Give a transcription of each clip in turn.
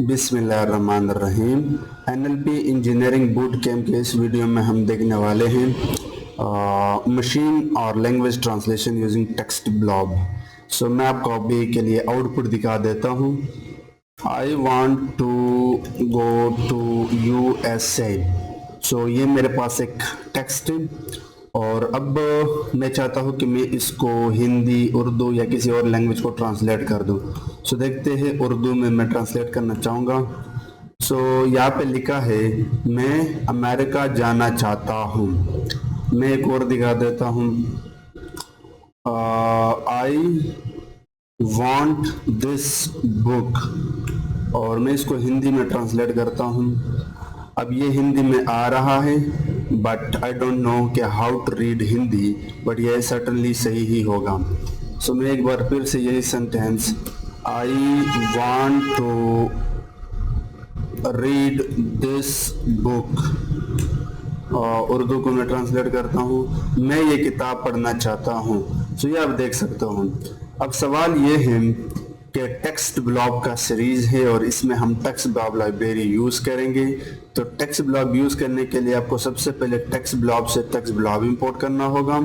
बिस्मिल्लाहिर्रहमानिर्रहीम। NLP engineering boot camp के इस वीडियो में हम देखने वाले हैं मशीन और language translation using text blob. So मैं आपको अभी के लिए आउटपुट दिखा देता हूँ। I want to go to USA. So ये मेरे पास एक टेक्स्ट है और अब मैं चाहता हूँ कि मैं इसको हिंदी, उर्दू या किसी और लैंग्वेज को ट्रांसलेट कर दूँ। सो देखते हैं, उर्दू में मैं ट्रांसलेट करना चाहूँगा। सो यहाँ पे लिखा है मैं अमेरिका जाना चाहता हूँ। मैं एक और दिखा देता हूँ। आई वॉन्ट दिस बुक और मैं इसको हिंदी में ट्रांसलेट करता हूँ। अब ये हिंदी में आ रहा है बट आई डोंट नो कि how to read Hindi, but ये सर्टनली सही ही होगा। सो मैं एक बार फिर से यही sentence, I want to read this book, Urdu को मैं ट्रांसलेट करता हूँ, मैं ये किताब पढ़ना चाहता हूँ। सो ये आप देख सकते हो। अब सवाल ये है कि टेक्स्ट ब्लॉब का सीरीज है और इसमें हम टेक्स्ट ब्लॉब लाइब्रेरी यूज करेंगे। तो टेक्स्ट ब्लॉब यूज करने के लिए आपको सबसे पहले टेक्स्ट ब्लॉब से टेक्स्ट ब्लॉब इंपोर्ट करना होगा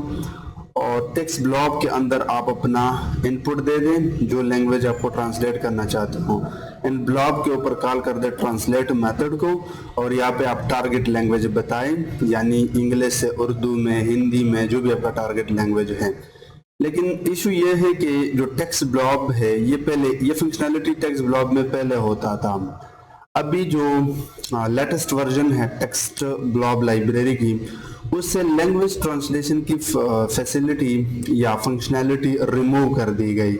और टेक्स्ट ब्लॉब के अंदर आप अपना इनपुट दे दें जो लैंग्वेज आपको ट्रांसलेट करना चाहते हो। इन ब्लॉब के ऊपर कॉल कर दे ट्रांसलेट मेथड को और यहाँ पे आप टारगेट लैंग्वेज बताएं, यानी इंग्लिश से उर्दू में, हिंदी में, जो भी आपका टारगेट लैंग्वेज है। लेकिन इशू ये है कि जो टेक्स्ट ब्लॉब है ये फंक्शनैलिटी टेक्स्ट ब्लॉब में पहले होता था। अभी जो लेटेस्ट वर्जन है टेक्स्ट ब्लॉब लाइब्रेरी की, उससे लैंग्वेज ट्रांसलेशन की फैसिलिटी या फंक्शनैलिटी रिमूव कर दी गई।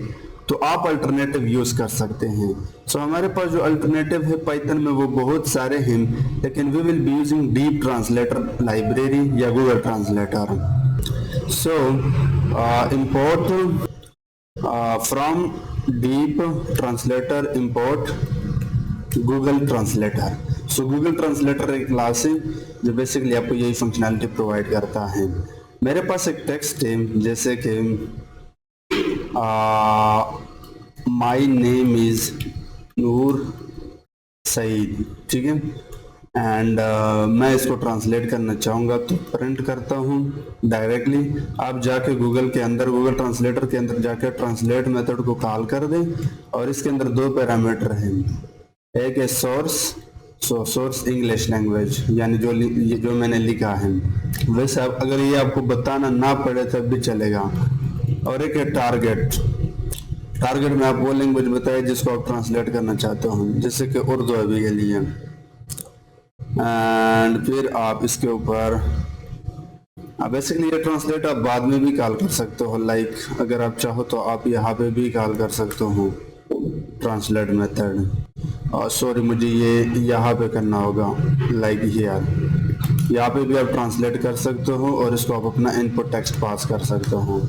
तो आप अल्टरनेटिव यूज कर सकते हैं। सो हमारे पास जो अल्टरनेटिव है पाइथन में वो बहुत सारे हैं, लेकिन we will be using deep translator library या Google translator. So import from deep translator import Google Translator। So Google Translator एक क्लास है जो बेसिकली आपको यही फंक्शनैलिटी प्रोवाइड करता है। मेरे पास एक टेक्स्ट है जैसे कि माई नेम इज नूर सईद, ठीक है, एंड मैं इसको ट्रांसलेट करना चाहूँगा तो प्रिंट करता हूँ डायरेक्टली। आप जाके गूगल के अंदर, गूगल ट्रांसलेटर के अंदर जाके ट्रांसलेट मेथड को कॉल कर दें और इसके अंदर दो पैरामीटर हैं। एक है सोर्स, सोर्स इंग्लिश लैंग्वेज, यानी जो मैंने लिखा है। वैसे अगर ये आपको बताना ना पड़े तब भी चलेगा। और एक है टारगेट। टारगेट में आप वो लैंग्वेज बताए जिसको आप ट्रांसलेट करना चाहते हो, जैसे कि उर्दू अभी के लिए। एंड फिर आप इसके ऊपर बेसिकली ये ट्रांसलेट आप बाद में भी कॉल कर सकते हो। लाइक अगर आप चाहो तो आप यहाँ पे भी कॉल कर सकते हो ट्रांसलेट मेथड। और सॉरी, मुझे ये यहाँ पे करना होगा, लाइक हियर। यहाँ पे भी आप ट्रांसलेट कर सकते हो और इसको आप अपना इनपुट टेक्स्ट पास कर सकते हो।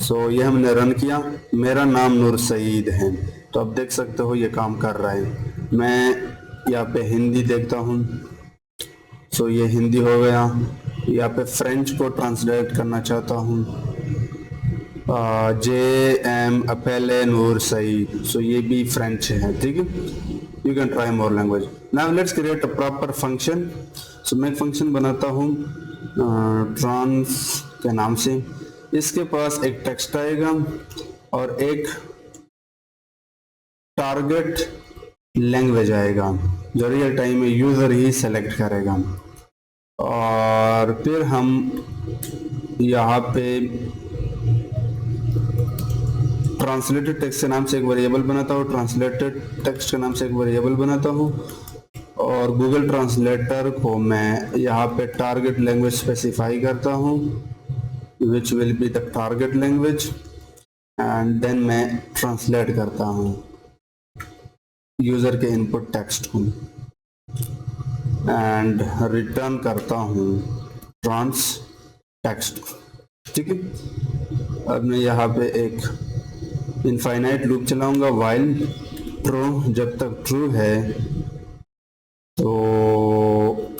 सो ये हमने रन किया, मेरा नाम नूर सईद है, तो आप देख सकते हो ये काम कर रहा है। मैं यहाँ पे हिंदी देखता हूँ, सो ये हिंदी हो गया। यहाँ पे फ्रेंच को ट्रांसलेट करना चाहता हूँ, जे एम अपेले नूर सईद, सो ये भी फ्रेंच है, ठीक है। You can try more language. Now let's create a proper function. So मैं एक फंक्शन बनाता हूँ ट्रांस के नाम से। इसके पास एक टेक्स्ट आएगा और एक टारगेट लैंग्वेज आएगा जो रियल टाइम में यूजर ही सेलेक्ट करेगा। और फिर हम यहाँ पे ट्रांसलेटेड टेक्स्ट के नाम से एक वेरिएबल बनाता हूँ, ट्रांसलेटेड टेक्स्ट के नाम से एक वेरिएबल बनाता हूँ और गूगल ट्रांसलेटर को मैं यहाँ पे टारगेट लैंग्वेज स्पेसिफाई करता हूँ, which will be the target language, and then मैं ट्रांसलेट करता हूँ यूजर के इनपुट टेक्स्ट को एंड रिटर्न करता हूँ ट्रांस टेक्स्ट, ठीक है। अब मैं यहाँ पे एक इनफाइनाइट लूप चलाऊंगा, वाइल ट्रू, जब तक ट्रू है तो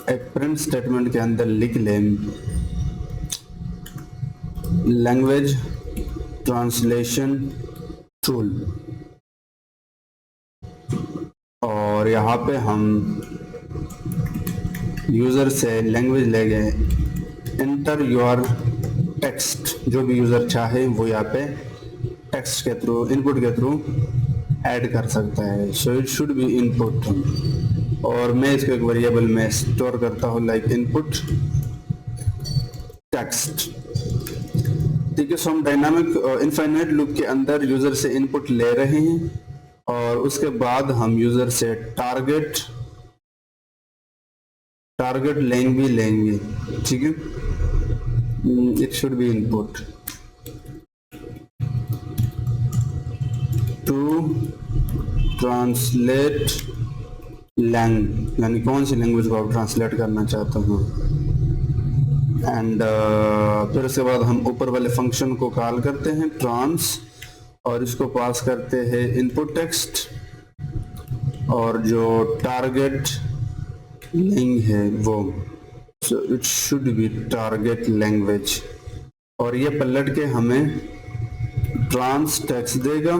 एक प्रिंट स्टेटमेंट के अंदर लिख लें लैंग्वेज ट्रांसलेशन टूल यहाँ पे हम यूज़र से लैंग्वेज ले गए, एंटर योर टेक्स्ट, जो भी यूज़र चाहे वो यहाँ पे टेक्स्ट के थ्रू, इनपुट के थ्रू ऐड कर सकता है। So it should be input, और मैं इसको एक वेरिएबल में स्टोर करता हूँ लाइक इनपुट टेक्स्ट। ठीक है, सो हम डायनामिक इनफाइनाइट लूप के अंदर यूजर से इनपुट ले रहे हैं और उसके बाद हम यूजर से टारगेट लेंग भी लेंगे। ठीक है, it should be input to translate lang, यानी कौन सी लैंग्वेज को आप ट्रांसलेट करना चाहते हो। एंड फिर उसके बाद हम ऊपर वाले फंक्शन को कॉल करते हैं ट्रांस, और इसको पास करते हैं इनपुट टेक्स्ट, और जो टारगेट लैंग है वो, so it should be target language, और ये पलट के हमें ट्रांस टेक्स्ट देगा,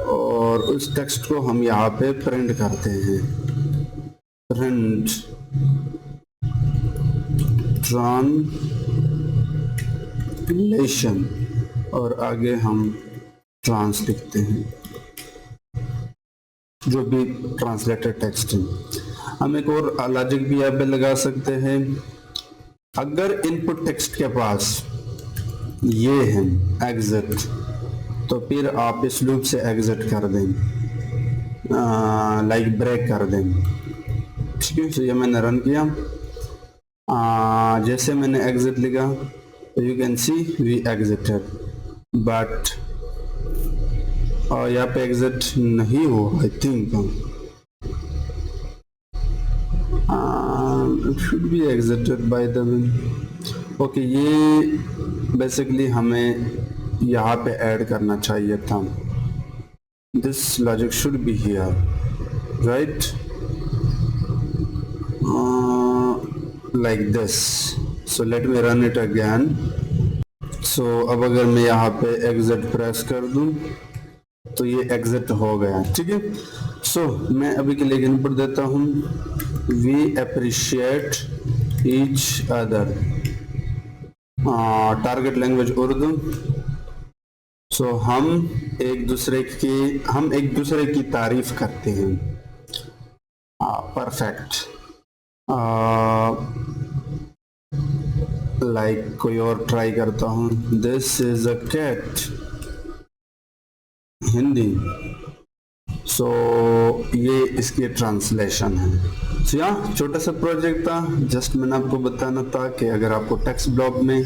और उस टेक्स्ट को हम यहाँ पे प्रिंट करते हैं, प्रिंट ट्रांसलेशन, और आगे हम ट्रांस लिखते हैं, जो भी ट्रांसलेटेड टेक्स्ट है। हम एक और लॉजिक भी यहाँ पे लगा सकते हैं, अगर इनपुट टेक्स्ट के पास ये है एग्जिट, तो फिर आप इस लूप से एग्जिट कर दें, लाइक ब्रेक कर दें। ठीक है, तो ये मैंने रन किया, जैसे मैंने एग्जिट लिखा तो you can see we exited, but यहाँ पे एग्जिट नहीं हो, I think it should be exited by the way. Okay, ये बेसिकली हमें यहाँ पे ऐड करना चाहिए था, this logic should be here, right, like this. So let me run it again. So अब अगर मैं यहाँ पे एग्जिट प्रेस कर दूं तो ये एग्जिट हो गया। ठीक है, सो मैं अभी के लिए इनपुट देता हूँ, we appreciate each other, target language Urdu. So हम एक दूसरे की तारीफ करते हैं। परफेक्ट, लाइक कोई और ट्राई करता हूँ, this is a cat, Hindi. So ये इसकी ट्रांसलेशन है। सो यहाँ छोटा सा प्रोजेक्ट था, जस्ट मैंने आपको बताना था कि अगर आपको टेक्स्ट ब्लॉक में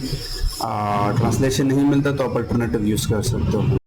ट्रांसलेशन नहीं मिलता तो आप अल्टरनेटिव यूज कर सकते हो।